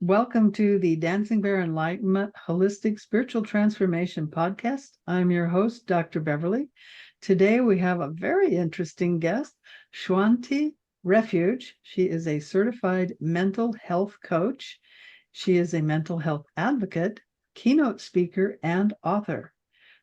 Welcome to the Dancing Bear Enlightenment Holistic Spiritual Transformation Podcast. I'm your host, Dr. Beverly. Today we have a very interesting guest, Shawnti Refuge. She is a certified mental health coach. She is a mental health advocate, keynote speaker, and author.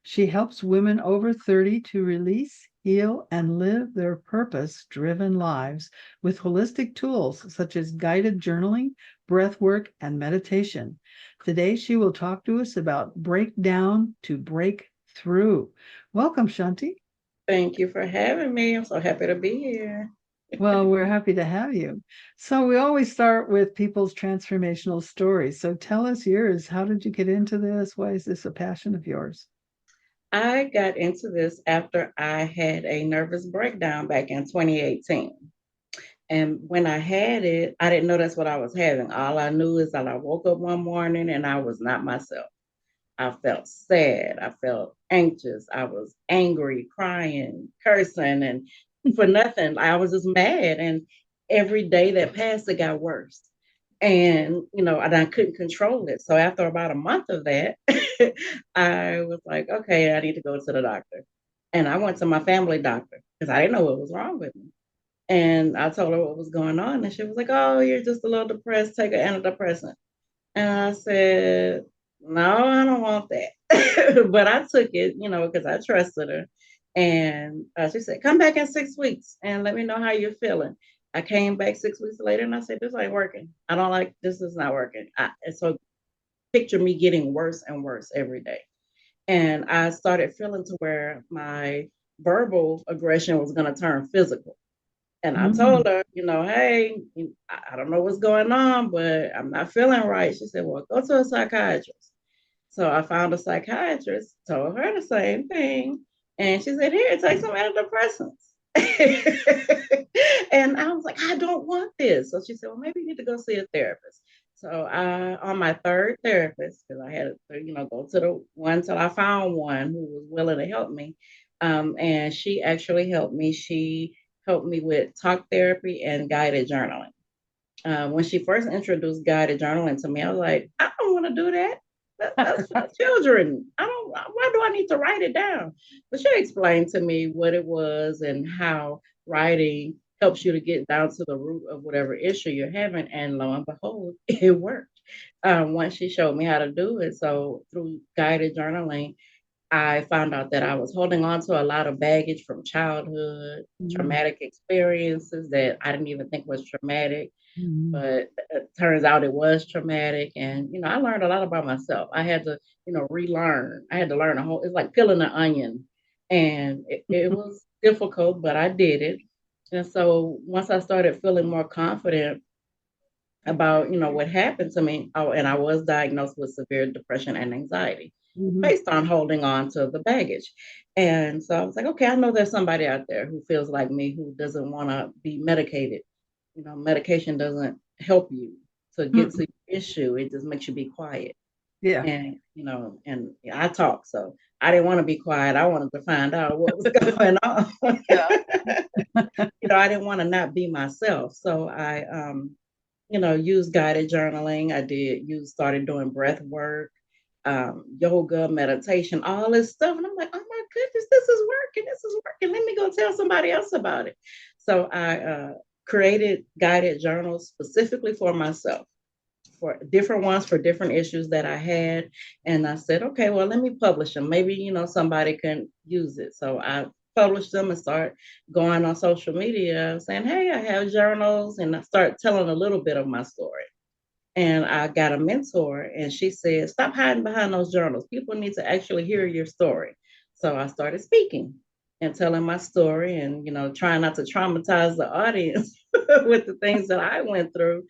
She helps women over 30 to release, heal, and live their purpose-driven lives with holistic tools such as guided journaling, breath work, and meditation. Today, she will talk to us about breakdown to break through. Welcome, Shawnti. Thank you for having me. I'm so happy to be here. Well, we're happy to have you. So we always start with people's transformational stories. So tell us yours. How did you get into this? Why is this a passion of yours? I got into this after I had a nervous breakdown back in 2018. And when I had it, I didn't know that's what I was having. All I knew is that I woke up one morning and I was not myself. I felt sad. I felt anxious. I was angry, crying, cursing, and for nothing. I was just mad. And every day that passed, it got worse. And I couldn't control it. So after about a month of that, I was like, okay, I need to go to the doctor. And I went to my family doctor because I didn't know what was wrong with me. And I told her what was going on. And she was like, oh, you're just a little depressed. Take an antidepressant. And I said, no, I don't want that. But I took it, because I trusted her. And she said, come back in 6 weeks and let me know how you're feeling. I came back 6 weeks later and I said, this ain't working. I don't like this, is not working. And so picture me getting worse and worse every day. And I started feeling to where my verbal aggression was going to turn physical. And I Mm. told her, hey, I don't know what's going on, but I'm not feeling right. She said, well, go to a psychiatrist. So I found a psychiatrist, told her the same thing. And she said, here, take some antidepressants. And I was like, I don't want this. So she said, well, maybe you need to go see a therapist. So on my third therapist, because I had to, go to the one till I found one who was willing to help me. And she actually helped me. She helped me with talk therapy and guided journaling. When she first introduced guided journaling to me, I was like, I don't want to do that. That's for children. I don't. Why do I need to write it down? But she explained to me what it was and how writing helps you to get down to the root of whatever issue you're having. And lo and behold, it worked. Once she showed me how to do it, so through guided journaling, I found out that I was holding on to a lot of baggage from childhood, Mm. traumatic experiences that I didn't even think was traumatic, Mm. but it turns out it was traumatic. And, I learned a lot about myself. I had to, relearn. I had to learn it's like peeling an onion. And it was difficult, but I did it. And so once I started feeling more confident about, what happened to me, and I was diagnosed with severe depression and anxiety Mhm. based on holding on to the baggage. And so I was like, okay, I know there's somebody out there who feels like me, who doesn't want to be medicated. Medication doesn't help you to get to Mm. your issue. It just makes you be quiet. Yeah. And I talk, so I didn't want to be quiet. I wanted to find out what was going on. Yeah. I didn't want to not be myself. So I, used guided journaling. Started doing breath work, yoga, meditation, all this stuff. And I'm like, oh my goodness, this is working. This is working. Let me go tell somebody else about it. So I created guided journals specifically for myself, for different ones for different issues that I had. And I said, okay, well, let me publish them. Maybe, somebody can use it. So I published them and start going on social media saying, hey, I have journals. And I start telling a little bit of my story. And I got a mentor, and she said, stop hiding behind those journals. People need to actually hear your story. So I started speaking and telling my story and, trying not to traumatize the audience with the things that I went through.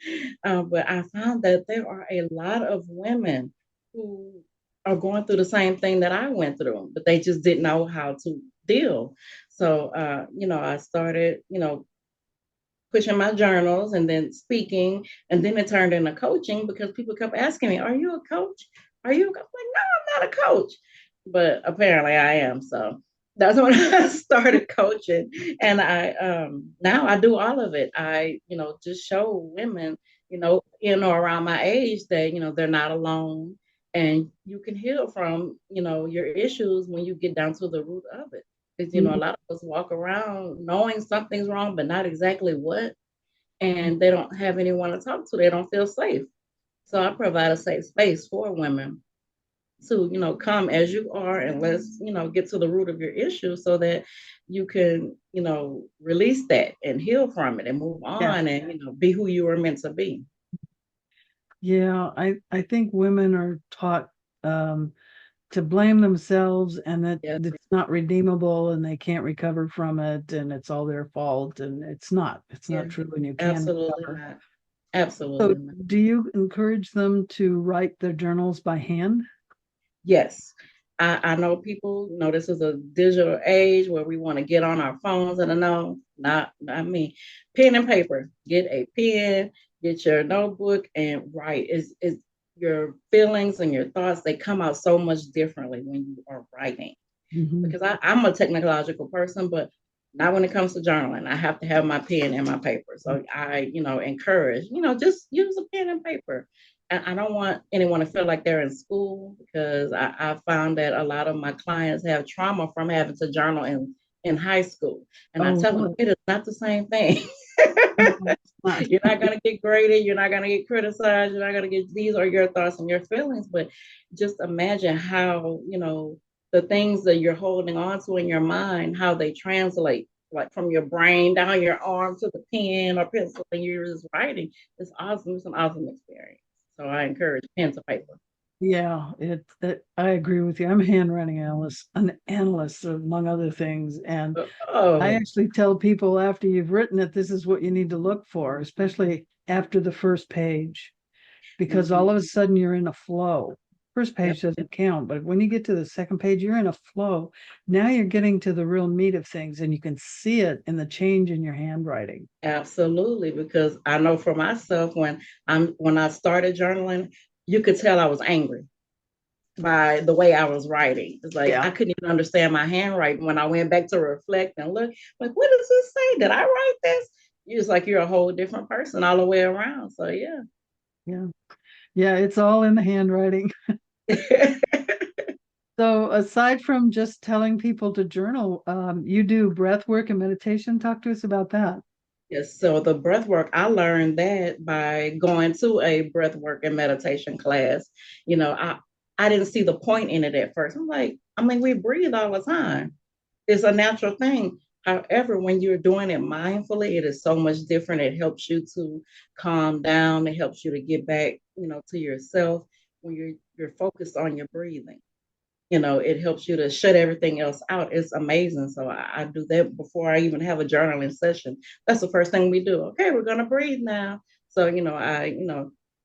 But I found that there are a lot of women who are going through the same thing that I went through, but they just didn't know how to deal. So, I started, pushing my journals and then speaking. And then it turned into coaching because people kept asking me, are you a coach? Are you? I'm like, no, I'm not a coach. But apparently I am. So that's when I started coaching. And I now I do all of it. I, just show women in or around my age that, they're not alone. And you can heal from, your issues when you get down to the root of it. Because, a Mhm. lot of us walk around knowing something's wrong, but not exactly what. And they don't have anyone to talk to. They don't feel safe. So I provide a safe space for women to, come as you are, and let's, get to the root of your issue so that you can, release that and heal from it and move Yeah. on and, be who you were meant to be. Yeah, I think women are taught to blame themselves and that Yes, it's not redeemable and they can't recover from it and it's all their fault, and it's not yeah, true, and you can absolutely recover. not. So Absolutely not. do you encourage them to write their journals by hand? Yes. I know people, this is a digital age where we want to get on our phones, and I know not me. Pen and paper. Get a pen, get your notebook, and write. Is your feelings and your thoughts, they come out so much differently when you are writing. Mhm. Because I'm a technological person, but not when it comes to journaling. I have to have my pen and my paper. So I, encourage, just use a pen and paper. And I don't want anyone to feel like they're in school, because I found that a lot of my clients have trauma from having to journal in high school. And I Oh, tell them really? it is not the same thing. No, it's not. You're not going to get graded. You're not going to get criticized. You're not going to get, these are your thoughts and your feelings. But just imagine how, the things that you're holding on to in your mind, how they translate, like from your brain down your arm to the pen or pencil, and you're just writing. It's awesome. It's an awesome experience. So I encourage pen to paper. Yeah, I agree with you. I'm a handwriting analyst, among other things. And I Oh, actually tell people after you've written it, this is what you need to look for, especially after the first page, because all mhm. of a sudden you're in a flow. First Yep, page doesn't count, but when you get to the second page, you're in a flow. Now you're getting to the real meat of things, and you can see it in the change in your handwriting. absolutely. Because I know for myself, when I started journaling, you could tell I was angry by the way I was writing. It's like Yeah. I couldn't even understand my handwriting when I went back to reflect and look, like, what does this say? Did I write this? It's like you're a whole different person all the way around. So yeah. Yeah. Yeah, it's all in the handwriting. So aside from just telling people to journal, you do breath work and meditation. Talk to us about that. Yes, so the breath work, I learned that by going to a breath work and meditation class. You know, I didn't see the point in it at first. I'm like, I mean, we breathe all the time. It's a natural thing. However, when you're doing it mindfully, it is so much different. It helps you to calm down. It helps you to get back, to yourself when you're focused on your breathing. It helps you to shut everything else out. It's amazing. So I do that before I even have a journaling session. That's the first thing we do. Okay, we're gonna breathe now. So I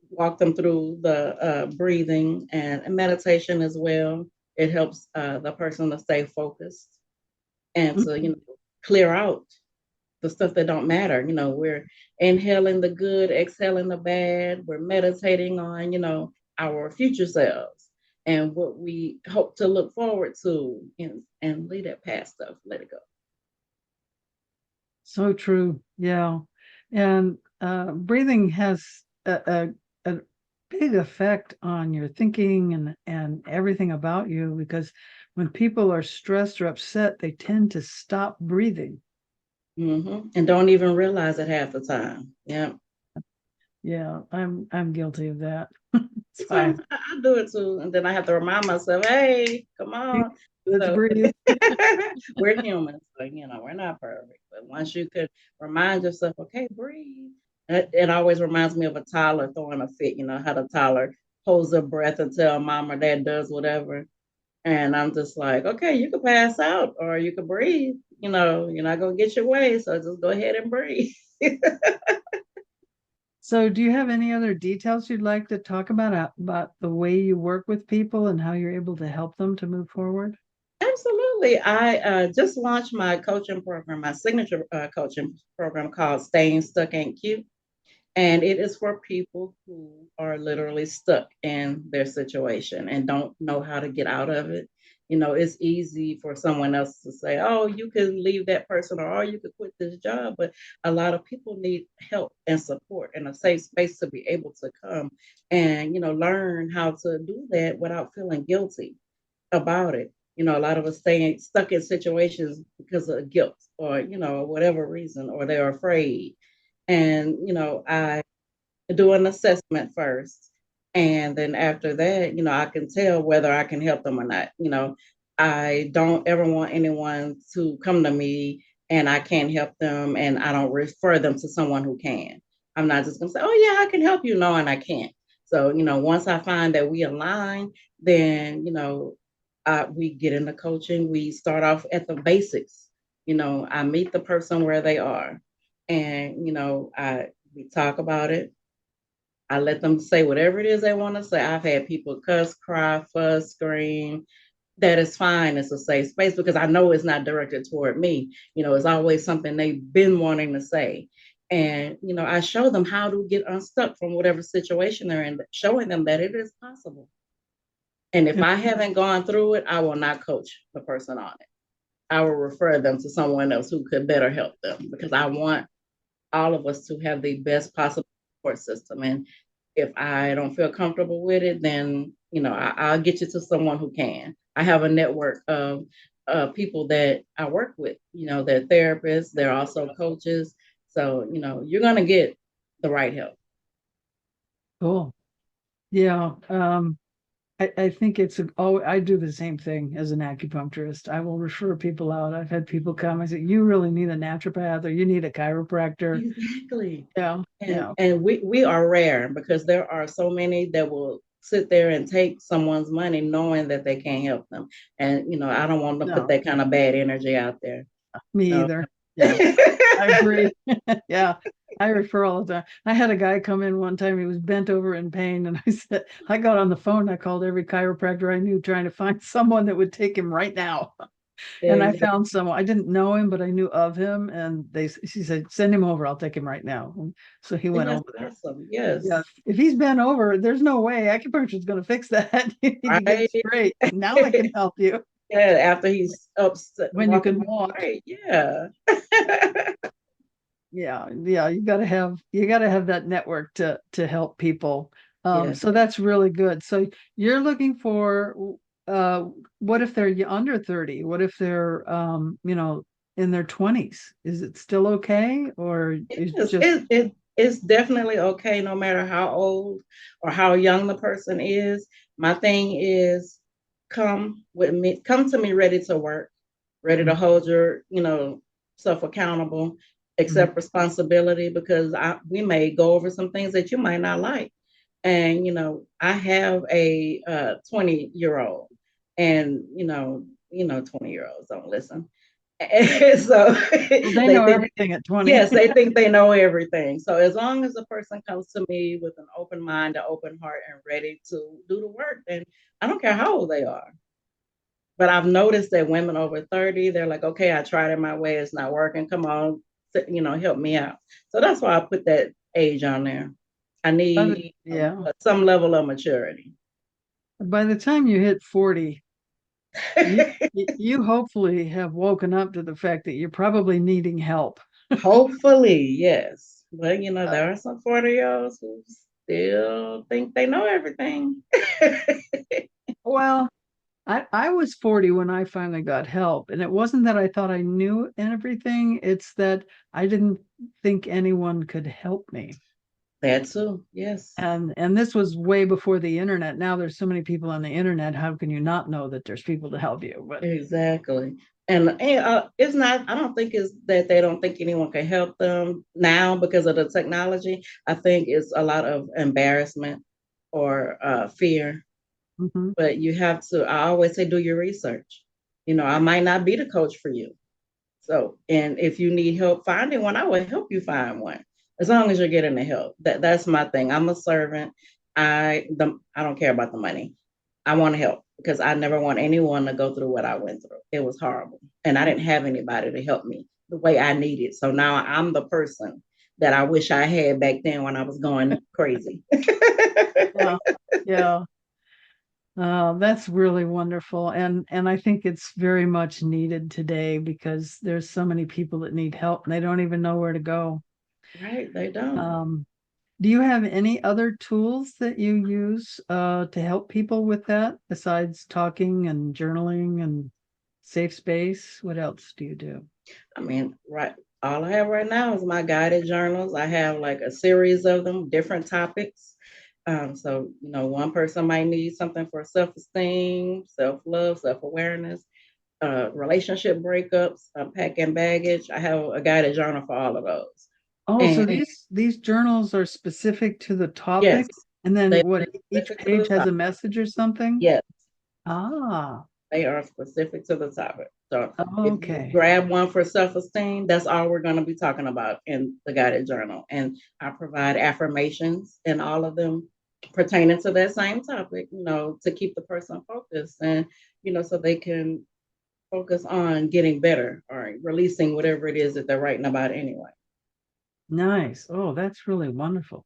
walk them through the breathing and meditation as well. It helps the person to stay focused and to Mhm. clear out the stuff that don't matter. We're inhaling the good, exhaling the bad. We're meditating on, our future selves and what we hope to look forward to, and leave that past stuff, let it go. So true. Yeah. And breathing has a big effect on your thinking and everything about you, because when people are stressed or upset, they tend to stop breathing. And don't even realize it half the time. Yeah. Yeah, I'm guilty of that. It's fine. Sometimes I do it too. And then I have to remind myself, hey, come on. Let's So breathe. we're humans, so we're not perfect. But once you could remind yourself, okay, breathe. It always reminds me of a toddler throwing a fit, how the toddler holds their breath until mom or dad does whatever. And I'm just like, okay, you could pass out or you could breathe. You're not gonna get your way. So just go ahead and breathe. So, do you have any other details you'd like to talk about the way you work with people and how you're able to help them to move forward? Absolutely. I just launched my coaching program, my signature coaching program called Staying Stuck Ain't Cute. And it is for people who are literally stuck in their situation and don't know how to get out of it. It's easy for someone else to say, oh, you can leave that person, or oh, you could quit this job. But a lot of people need help and support and a safe space to be able to come and, learn how to do that without feeling guilty about it. A lot of us stay stuck in situations because of guilt or, whatever reason, or they're afraid. And, I do an assessment first. And then after that, I can tell whether I can help them or not. I don't ever want anyone to come to me and I can't help them and I don't refer them to someone who can. I'm not just gonna say, oh yeah, I can help you. No, and I can't. So, once I find that we align, then, we get into coaching. We start off at the basics. I meet the person where they are and, we talk about it. I let them say whatever it is they want to say. I've had people cuss, cry, fuss, scream. That is fine. It's a safe space because I know it's not directed toward me. It's always something they've been wanting to say. And, I show them how to get unstuck from whatever situation they're in, showing them that it is possible. And if I haven't gone through it, I will not coach the person on it. I will refer them to someone else who could better help them because I want all of us to have the best possible support system. And if I don't feel comfortable with it, then, I'll get you to someone who can. I have a network of people that I work with, they're therapists, they're also coaches. So, you're going to get the right help. Cool. Yeah. I think I do the same thing as an acupuncturist. I will refer people out. I've had people come and say, you really need a naturopath or you need a chiropractor. Exactly. Yeah. And we are rare because there are so many that will sit there and take someone's money knowing that they can't help them. And, I don't want to put that kind of bad energy out there. Me either. Yeah, I agree. Yeah, I refer all the time. I had a guy come in one time. He was bent over in pain, and I got on the phone. I called every chiropractor I knew, trying to find someone that would take him right now. And I found someone. I didn't know him, but I knew of him. And she said, "Send him over. I'll take him right now." And so he went over there. Awesome. Yes. Yeah. If he's bent over, there's no way acupuncture is going to fix that. You need to get straight. Now I can help you. Yeah, after he's upset. When you can walk. Right. Yeah. Yeah. You gotta have that network to help people. So that's really good. So you're looking for what if they're under 30? What if they're in their 20s? Is it still okay? Or it's definitely okay no matter how old or how young the person is. My thing is come to me ready to work, ready to hold your, self accountable, accept responsibility because we may go over some things that you might not like. And, I have a 20-year-old and, 20-year-olds don't listen. And so they know everything at 20. Yes, they think they know everything. So as long as a person comes to me with an open mind, an open heart, and ready to do the work, then I don't care how old they are. But I've noticed that women over 30, they're like, okay, I tried it my way. It's not working. Come on, help me out. So that's why I put that age on there. I need some level of maturity. By the time you hit 40, you hopefully have woken up to the fact that you're probably needing help. Hopefully, yes. But, there are some 40-year-olds who still think they know everything. Well, I was 40 when I finally got help. And it wasn't that I thought I knew everything. It's that I didn't think anyone could help me. That too, yes. And this was way before the internet. Now there's so many people on the internet. How can you not know that there's people to help you? But exactly. And it's not, I don't think it's that they don't think anyone can help them now because of the technology. I think it's a lot of embarrassment or fear. But you have to, I always say, do your research. I might not be the coach for you. So, and if you need help finding one, I will help you find one. As long as you're getting the help. That's my thing. I'm a servant. I don't care about the money. I want to help because I never want anyone to go through what I went through. It was horrible. And I didn't have anybody to help me the way I needed. So now I'm the person that I wish I had back then when I was going crazy. Yeah. That's really wonderful. And I think it's very much needed today because there's so many people that need help and they don't even know where to go. Right, they don't. Do you have any other tools that you use to help people with that besides talking and journaling and safe space? What else do you do? I mean, right. All I have right now is my guided journals. I have like a series of them, different topics. So, one person might need something for self-esteem, self-love, self-awareness, relationship breakups, packing baggage. I have a guided journal for all of those. Oh, so And these journals are specific to the yes, topic, and then they what are each specific to page the has a topic. message or something? Yes, Ah, they are specific to the topic. So if you okay. grab one for self-esteem, that's all we're going to be talking about in the guided journal. And I provide affirmations in all of them pertaining to that same topic, to keep the person focused and, so they can focus on getting better or releasing whatever it is that they're writing about anyway. Nice. Oh, that's really wonderful.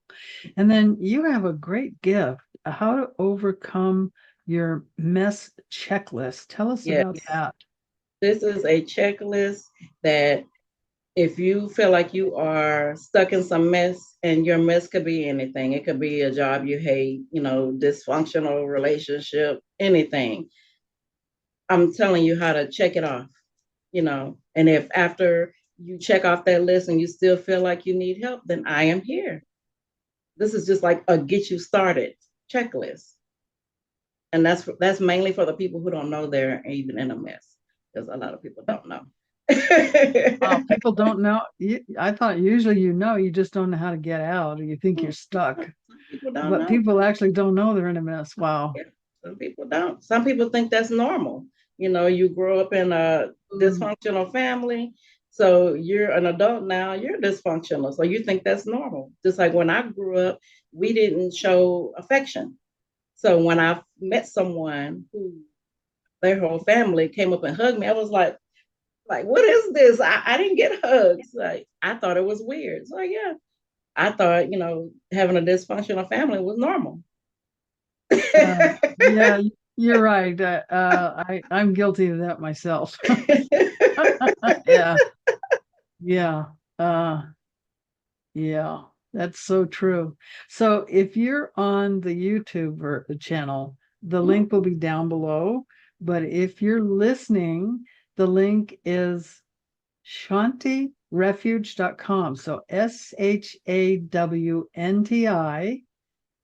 And then you have a great gift, how to overcome your mess checklist. Tell us about Yes. that. This is a checklist that if you feel like you are stuck in some mess, and your mess could be anything, it could be a job you hate, dysfunctional relationship, anything. I'm telling you how to check it off, and if after you check off that list and you still feel like you need help, then I am here. This is just like a get you started checklist. And that's mainly for the people who don't know they're even in a mess, because a lot of people don't know. People don't know. I thought usually you just don't know how to get out or you think you're stuck. Some people don't But know. people actually don't know they're in a mess. Wow. Yeah, some people don't. Some people think that's normal. You grow up in a Mm. dysfunctional family, so you're an adult now, you're dysfunctional. So you think that's normal. Just like when I grew up, we didn't show affection. So when I met someone who their whole family came up and hugged me, I was like, what is this? I didn't get hugs. Like, I thought it was weird. So yeah, I thought, having a dysfunctional family was normal. Yeah, you're right. I'm guilty of that myself. Yeah, yeah, uh, yeah. That's so true. So if you're on the YouTube channel, the link will be down below. But if you're listening, the link is shawntirefuge.com. So SHAWNTI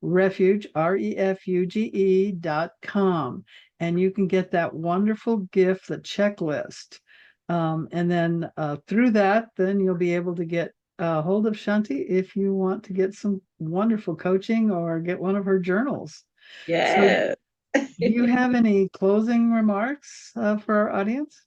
refuge, refuge.com. And you can get that wonderful gift, the checklist. And then through that, then you'll be able to get hold of Shawnti if you want to get some wonderful coaching or get one of her journals. So, Yeah. do you have any closing remarks for our audience?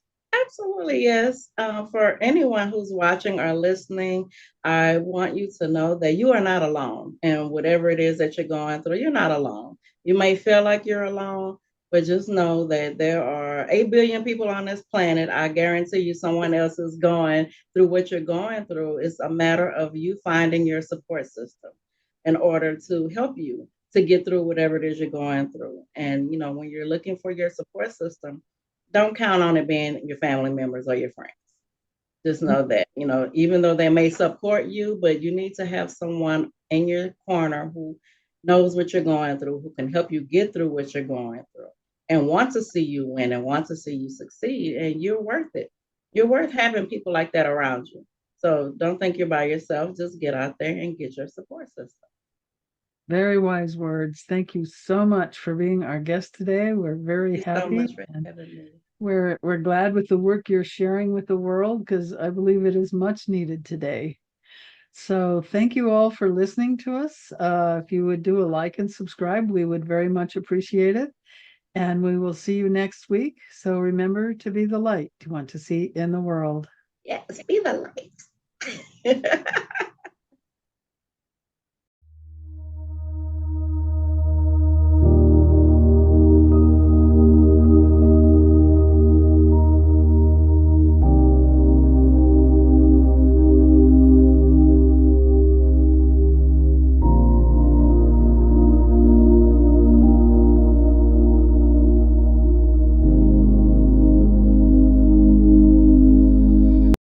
Absolutely, yes. For anyone who's watching or listening, I want you to know that you are not alone. And whatever it is that you're going through, you're not alone. You may feel like you're alone, but just know that there are 8 billion people on this planet. I guarantee you someone else is going through what you're going through. It's a matter of you finding your support system in order to help you to get through whatever it is you're going through. And, when you're looking for your support system, don't count on it being your family members or your friends. Just know that, even though they may support you, but you need to have someone in your corner who knows what you're going through, who can help you get through what you're going through and want to see you win and want to see you succeed. And you're worth it. You're worth having people like that around you. So don't think you're by yourself. Just get out there and get your support system. Very wise words. Thank you so much for being our guest today. We're very Thank you so much happy for and having me. we're glad with the work you're sharing with the world because I believe it is much needed today. So thank you all for listening to us. If you would do a like and subscribe, we would very much appreciate it. And we will see you next week. So remember to be the light you want to see in the world. Yes, be the light.